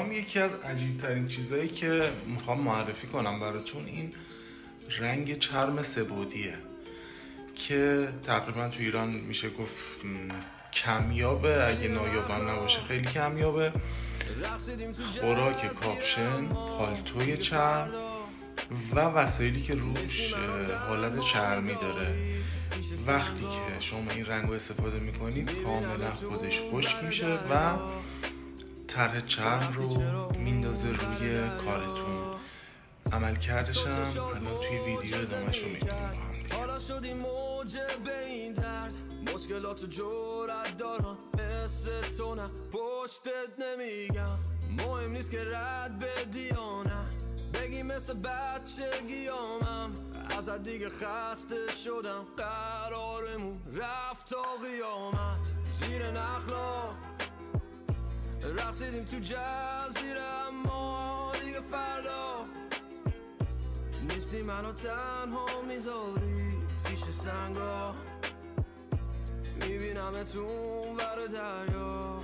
یکی از عجیب‌ترین چیزایی که میخوام معرفی کنم براتون این رنگ چرم سه‌بعدیه که تقریبا تو ایران میشه گفت کمیابه، اگه نایابم نباشه خیلی کمیابه. خوراک کاپشن، پالتوی چرم و وسایلی که روش حالت چرمی داره. وقتی که شما این رنگ رو استفاده میکنید کاملا خودش خشک میشه و طرح چرم رو میندازه روی کارتون. عملکردش هم الان توی ویدیو ادامهش رو میبینیم با هم دیگه. حالا شدی موجه به این درد، مشکلات و جرأت دارم مثل تو، نه پشتت نمیگم. مهم نیست که رد بدی یا نه، بگی مثل بچگیامم. ازت دیگه خسته شدم، قرارمون رفت تا قیامت. زیر نخلا رقصیدیم تو جزیره، اما دیگه فردا نیستی، منو تنها میذاری پیش سنگا. میبینم تو اون ور دریا،